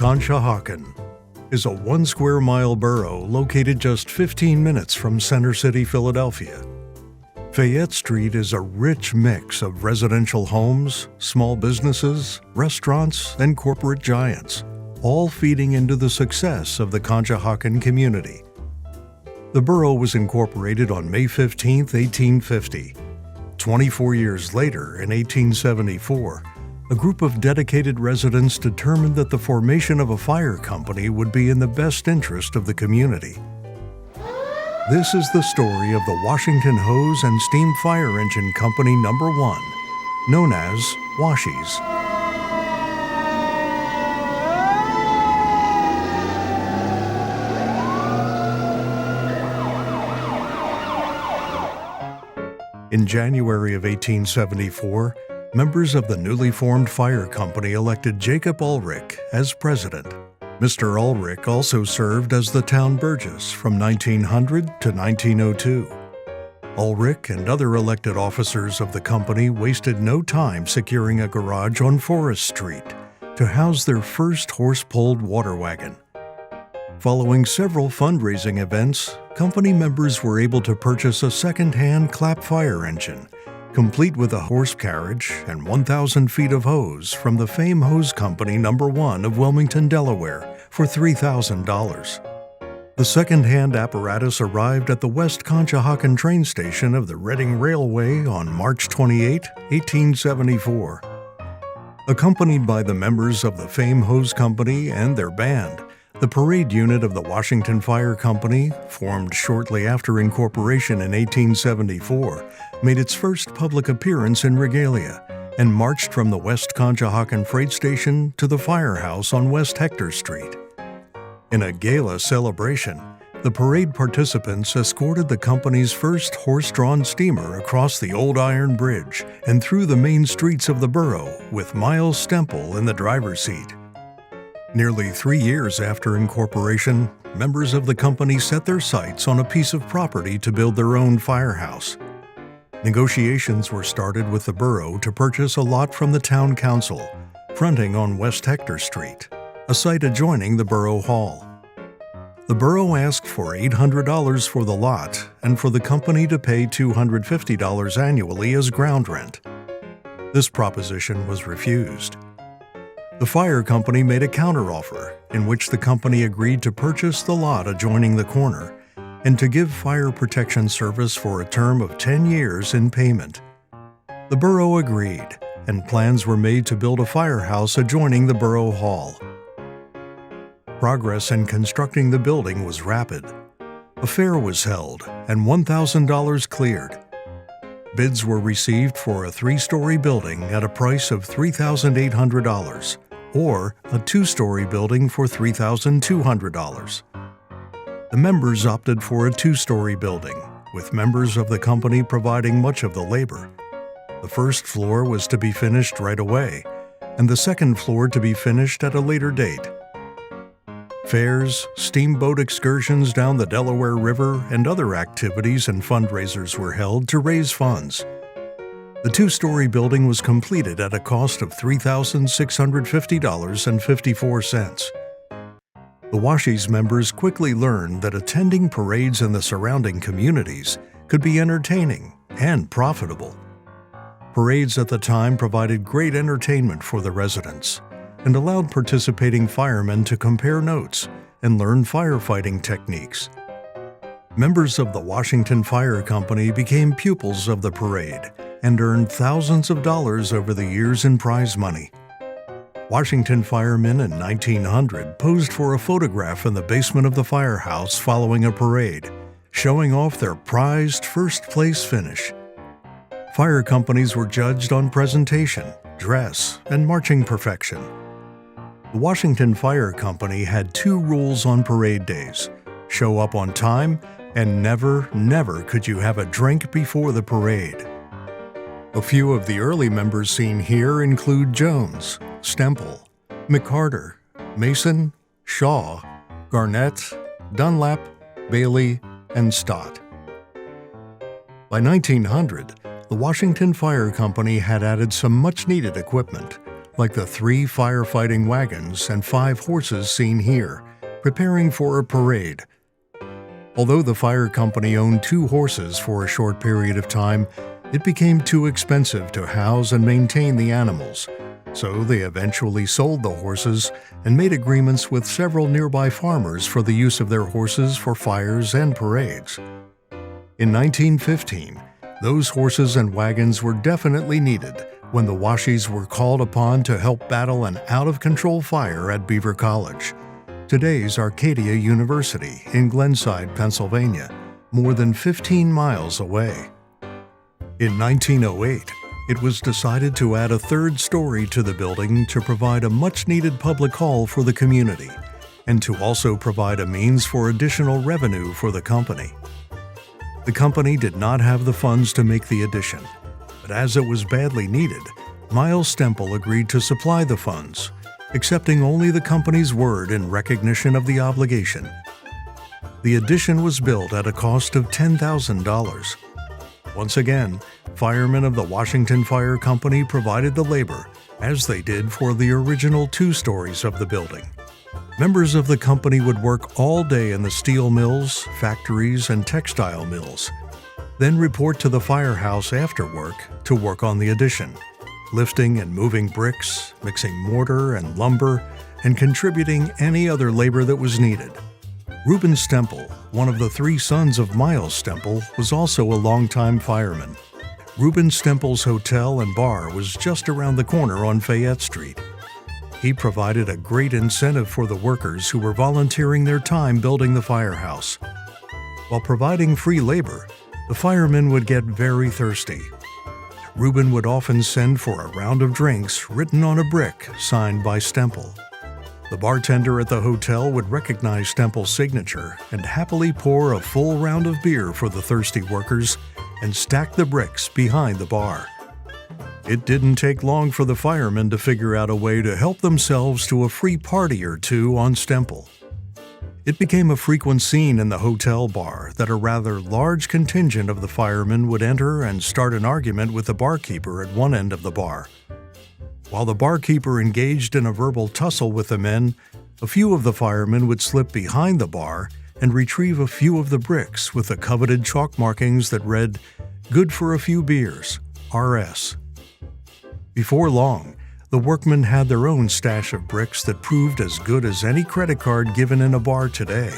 Conshohocken is a 1 square mile borough located just 15 minutes from Center City, Philadelphia. Fayette Street is a rich mix of residential homes, small businesses, restaurants, and corporate giants, all feeding into the success of the Conshohocken community. The borough was incorporated on May 15, 1850. 24 years later, in 1874, a group of dedicated residents determined that the formation of a fire company would be in the best interest of the community. This is the story of the Washington Hose and Steam Fire Engine Company No. 1, known as Washies. In January of 1874, members of the newly formed fire company elected Jacob Ulrich as president. Mr. Ulrich also served as the town burgess from 1900 to 1902. Ulrich and other elected officers of the company wasted no time securing a garage on Forest Street to house their first horse-pulled water wagon. Following several fundraising events, company members were able to purchase a second-hand clap fire engine, complete with a horse carriage and 1,000 feet of hose from the Fame Hose Company No. 1 of Wilmington, Delaware, for $3,000. The second-hand apparatus arrived at the West Conshohocken train station of the Reading Railway on March 28, 1874. Accompanied by the members of the Fame Hose Company and their band, the parade unit of the Washington Fire Company, formed shortly after incorporation in 1874, made its first public appearance in regalia and marched from the West Conshohocken freight station to the firehouse on West Hector Street. In a gala celebration, the parade participants escorted the company's first horse-drawn steamer across the Old Iron Bridge and through the main streets of the borough with Miles Stemple in the driver's seat. Nearly 3 years after incorporation, members of the company set their sights on a piece of property to build their own firehouse. Negotiations were started with the borough to purchase a lot from the town council, fronting on West Hector Street, a site adjoining the borough hall. The borough asked for $800 for the lot and for the company to pay $250 annually as ground rent. This proposition was refused. The fire company made a counteroffer in which the company agreed to purchase the lot adjoining the corner and to give fire protection service for a term of 10 years in payment. The borough agreed, and plans were made to build a firehouse adjoining the borough hall. Progress in constructing the building was rapid. A fair was held and $1,000 cleared. Bids were received for a 3-story building at a price of $3,800, or a 2-story building for $3,200. The members opted for a 2-story building, with members of the company providing much of the labor. The first floor was to be finished right away, and the second floor to be finished at a later date. Fairs, steamboat excursions down the Delaware River, and other activities and fundraisers were held to raise funds. The 2-story building was completed at a cost of $3,650.54. The Washies members quickly learned that attending parades in the surrounding communities could be entertaining and profitable. Parades at the time provided great entertainment for the residents and allowed participating firemen to compare notes and learn firefighting techniques. Members of the Washington Fire Company became pupils of the parade and earned thousands of dollars over the years in prize money. Washington firemen in 1900 posed for a photograph in the basement of the firehouse following a parade, showing off their prized first-place finish. Fire companies were judged on presentation, dress, and marching perfection. The Washington Fire Company had 2 rules on parade days: show up on time, and never could you have a drink before the parade. A few of the early members seen here include Jones, Stemple, McCarter, Mason, Shaw, Garnett, Dunlap, Bailey, and Stott. By 1900, the Washington Fire Company had added some much-needed equipment, like the 3 firefighting wagons and 5 horses seen here, preparing for a parade. Although the fire company owned 2 horses for a short period of time, it became too expensive to house and maintain the animals, so they eventually sold the horses and made agreements with several nearby farmers for the use of their horses for fires and parades. In 1915, those horses and wagons were definitely needed when the Washies were called upon to help battle an out-of-control fire at Beaver College, today's Arcadia University in Glenside, Pennsylvania, more than 15 miles away. In 1908, it was decided to add a 3rd story to the building to provide a much-needed public hall for the community, and to also provide a means for additional revenue for the company. The company did not have the funds to make the addition, but as it was badly needed, Miles Stemple agreed to supply the funds, accepting only the company's word in recognition of the obligation. The addition was built at a cost of $10,000. Once again, firemen of the Washington Fire Company provided the labor, as they did for the original 2 stories of the building. Members of the company would work all day in the steel mills, factories, and textile mills, then report to the firehouse after work to work on the addition, lifting and moving bricks, mixing mortar and lumber, and contributing any other labor that was needed. Reuben Stemple, one of the 3 sons of Miles Stemple, was also a longtime fireman. Reuben Stemple's hotel and bar was just around the corner on Fayette Street. He provided a great incentive for the workers who were volunteering their time building the firehouse. While providing free labor, the firemen would get very thirsty. Reuben would often send for a round of drinks written on a brick signed by Stemple. The bartender at the hotel would recognize Stemple's signature and happily pour a full round of beer for the thirsty workers and stack the bricks behind the bar. It didn't take long for the firemen to figure out a way to help themselves to a free party or 2 on Stemple. It became a frequent scene in the hotel bar that a rather large contingent of the firemen would enter and start an argument with the barkeeper at one end of the bar. While the barkeeper engaged in a verbal tussle with the men, a few of the firemen would slip behind the bar and retrieve a few of the bricks with the coveted chalk markings that read, "Good for a few beers, RS." Before long, the workmen had their own stash of bricks that proved as good as any credit card given in a bar today.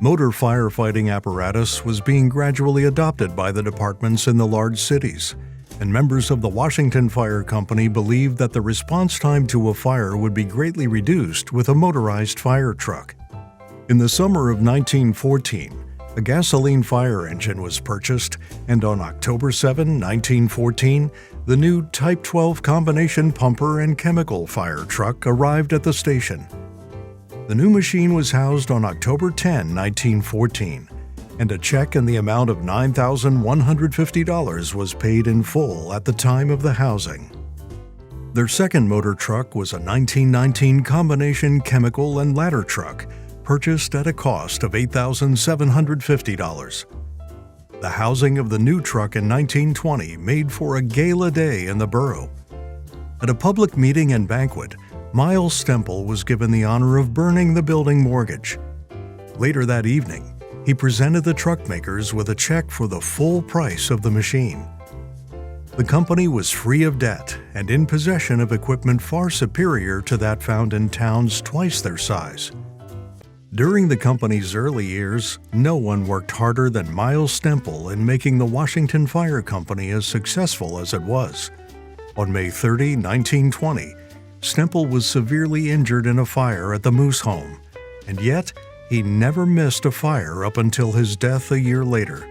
Motor firefighting apparatus was being gradually adopted by the departments in the large cities, and members of the Washington Fire Company believed that the response time to a fire would be greatly reduced with a motorized fire truck. In the summer of 1914, a gasoline fire engine was purchased, and on October 7, 1914, the new Type 12 combination pumper and chemical fire truck arrived at the station. The new machine was housed on October 10, 1914, and a check in the amount of $9,150 was paid in full at the time of the housing. Their second motor truck was a 1919 combination chemical and ladder truck, purchased at a cost of $8,750. The housing of the new truck in 1920 made for a gala day in the borough. At a public meeting and banquet, Miles Stemple was given the honor of burning the building mortgage. Later that evening, he presented the truck makers with a check for the full price of the machine. The company was free of debt and in possession of equipment far superior to that found in towns twice their size. During the company's early years, no one worked harder than Miles Stemple in making the Washington Fire Company as successful as it was. On May 30, 1920, Stemple was severely injured in a fire at the Moose Home, and yet he never missed a fire up until his death a year later.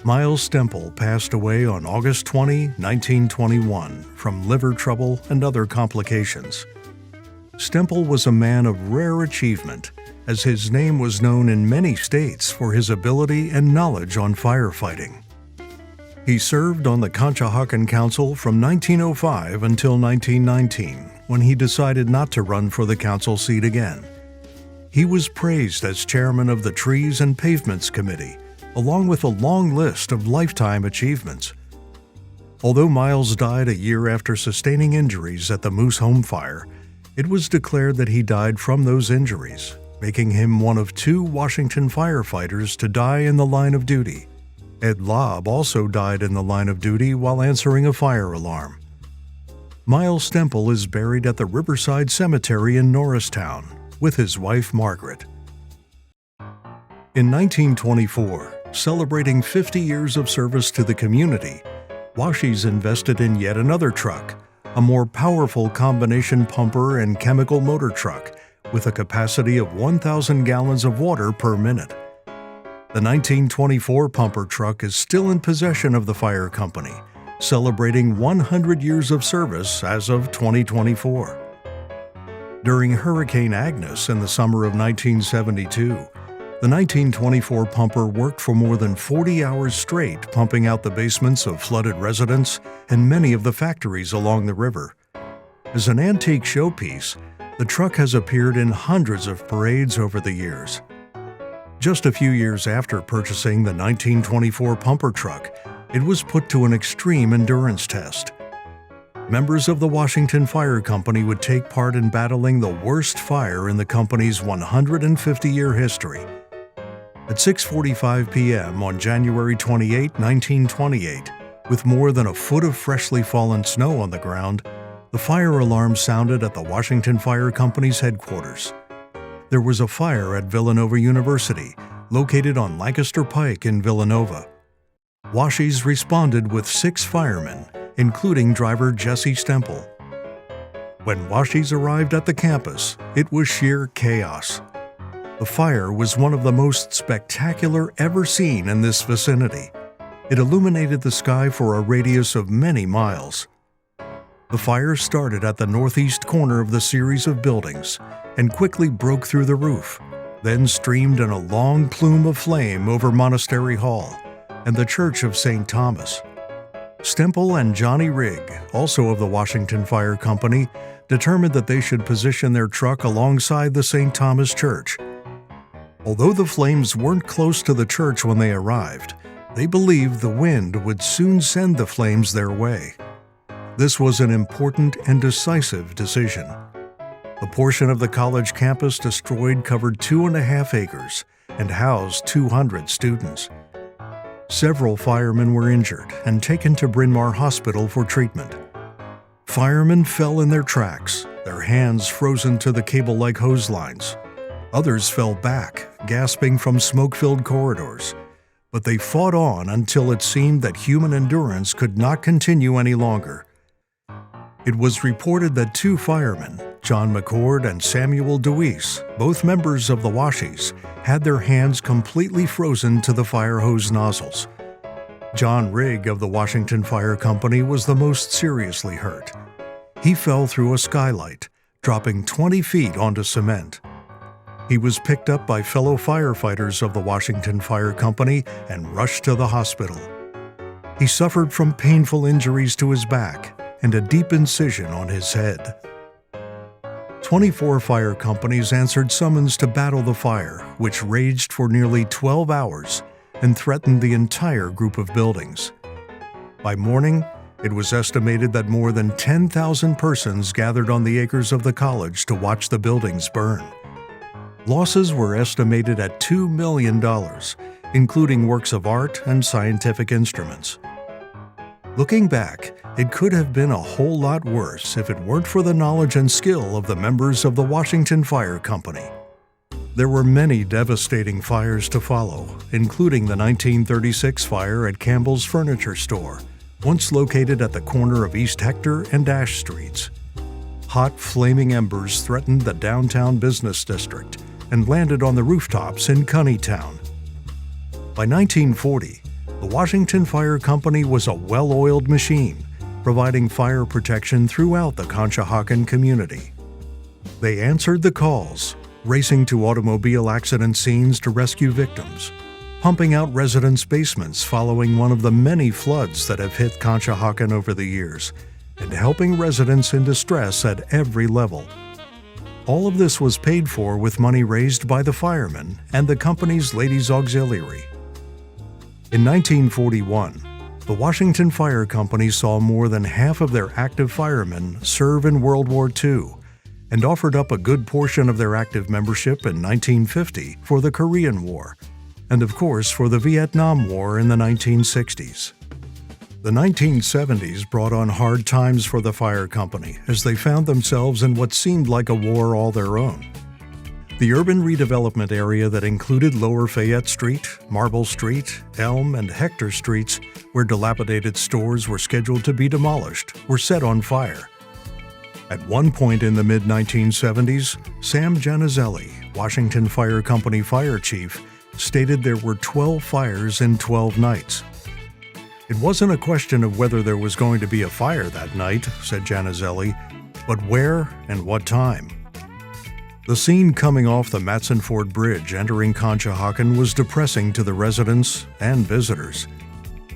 Miles Stemple passed away on August 20, 1921, from liver trouble and other complications. Stemple was a man of rare achievement, as his name was known in many states for his ability and knowledge on firefighting. He served on the Conshohocken Council from 1905 until 1919, when he decided not to run for the council seat again. He was praised as chairman of the Trees and Pavements Committee, along with a long list of lifetime achievements. Although Miles died a year after sustaining injuries at the Moose Home fire, it was declared that he died from those injuries, making him one of 2 Washington firefighters to die in the line of duty. Ed Lobb also died in the line of duty while answering a fire alarm. Miles Stemple is buried at the Riverside Cemetery in Norristown with his wife Margaret. In 1924, celebrating 50 years of service to the community, Washies invested in yet another truck, a more powerful combination pumper and chemical motor truck with a capacity of 1,000 gallons of water per minute. The 1924 pumper truck is still in possession of the fire company, celebrating 100 years of service as of 2024. During Hurricane Agnes in the summer of 1972, the 1924 pumper worked for more than 40 hours straight, pumping out the basements of flooded residents and many of the factories along the river. As an antique showpiece, the truck has appeared in hundreds of parades over the years. Just a few years after purchasing the 1924 pumper truck, it was put to an extreme endurance test. Members of the Washington Fire Company would take part in battling the worst fire in the company's 150-year history. At 6:45 p.m. on January 28, 1928, with more than a foot of freshly fallen snow on the ground, the fire alarm sounded at the Washington Fire Company's headquarters. There was a fire at Villanova University, located on Lancaster Pike in Villanova. Washies responded with 6 firemen, including driver Jesse Stemple. When Washies arrived at the campus, it was sheer chaos. The fire was one of the most spectacular ever seen in this vicinity. It illuminated the sky for a radius of many miles. The fire started at the northeast corner of the series of buildings and quickly broke through the roof, then streamed in a long plume of flame over Monastery Hall and the Church of St. Thomas. Stemple and Johnny Rigg, also of the Washington Fire Company, determined that they should position their truck alongside the St. Thomas Church. Although the flames weren't close to the church when they arrived, they believed the wind would soon send the flames their way. This was an important and decisive decision. The portion of the college campus destroyed covered 2.5 acres and housed 200 students. Several firemen were injured and taken to Bryn Mawr Hospital for treatment. Firemen fell in their tracks, their hands frozen to the cable-like hose lines. Others fell back, gasping from smoke-filled corridors. But they fought on until it seemed that human endurance could not continue any longer. It was reported that 2 firemen, John McCord and Samuel DeWeese, both members of the Washies, had their hands completely frozen to the fire hose nozzles. John Rigg of the Washington Fire Company was the most seriously hurt. He fell through a skylight, dropping 20 feet onto cement. He was picked up by fellow firefighters of the Washington Fire Company and rushed to the hospital. He suffered from painful injuries to his back and a deep incision on his head. 24 fire companies answered summons to battle the fire, which raged for nearly 12 hours and threatened the entire group of buildings. By morning, it was estimated that more than 10,000 persons gathered on the acres of the college to watch the buildings burn. Losses were estimated at $2 million, including works of art and scientific instruments. Looking back, it could have been a whole lot worse if it weren't for the knowledge and skill of the members of the Washington Fire Company. There were many devastating fires to follow, including the 1936 fire at Campbell's Furniture Store, once located at the corner of East Hector and Ash Streets. Hot, flaming embers threatened the downtown business district and landed on the rooftops in Cunnytown. By 1940, the Washington Fire Company was a well-oiled machine, providing fire protection throughout the Conshohocken community. They answered the calls, racing to automobile accident scenes to rescue victims, pumping out residents' basements following one of the many floods that have hit Conshohocken over the years, and helping residents in distress at every level. All of this was paid for with money raised by the firemen and the company's Ladies' Auxiliary. In 1941, The Washington Fire Company saw more than half of their active firemen serve in World War II and offered up a good portion of their active membership in 1950 for the Korean War, and of course for the Vietnam War in the 1960s. The 1970s brought on hard times for the fire company as they found themselves in what seemed like a war all their own. The urban redevelopment area that included Lower Fayette Street, Marble Street, Elm, and Hector Streets, where dilapidated stores were scheduled to be demolished, were set on fire. At one point in the mid-1970s, Sam Janizelli, Washington Fire Company fire chief, stated there were 12 fires in 12 nights. It wasn't a question of whether there was going to be a fire that night, said Janizelli, but where and what time. The scene coming off the Matson Ford Bridge entering Conshohocken was depressing to the residents and visitors.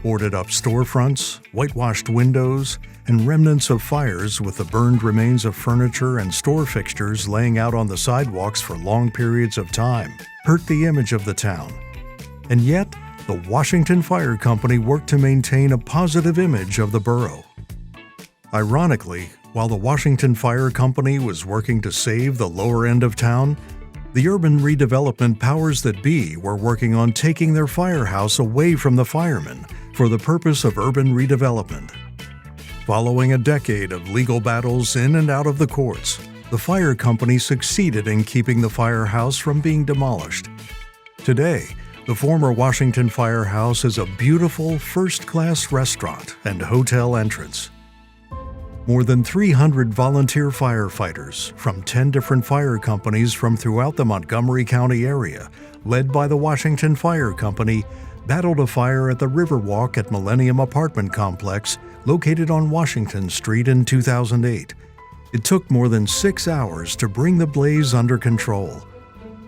Boarded-up storefronts, whitewashed windows, and remnants of fires with the burned remains of furniture and store fixtures laying out on the sidewalks for long periods of time hurt the image of the town. And yet, the Washington Fire Company worked to maintain a positive image of the borough. Ironically, while the Washington Fire Company was working to save the lower end of town, the urban redevelopment powers that be were working on taking their firehouse away from the firemen for the purpose of urban redevelopment. Following a decade of legal battles in and out of the courts, the fire company succeeded in keeping the firehouse from being demolished. Today, the former Washington Firehouse is a beautiful first-class restaurant and hotel entrance. More than 300 volunteer firefighters from 10 different fire companies from throughout the Montgomery County area, led by the Washington Fire Company, battled a fire at the Riverwalk at Millennium Apartment Complex located on Washington Street in 2008. It took more than 6 hours to bring the blaze under control.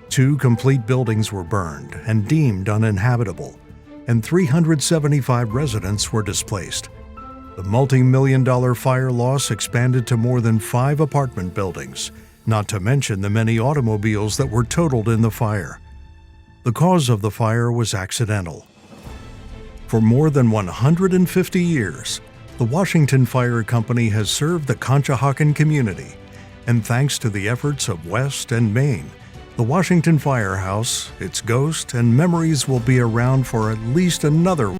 2 complete buildings were burned and deemed uninhabitable, and 375 residents were displaced. The multi-million-dollar fire loss expanded to more than 5 apartment buildings, not to mention the many automobiles that were totaled in the fire. The cause of the fire was accidental. For more than 150 years, the Washington Fire Company has served the Conshohocken community, and thanks to the efforts of West and Maine, the Washington Firehouse, its ghost, and memories will be around for at least another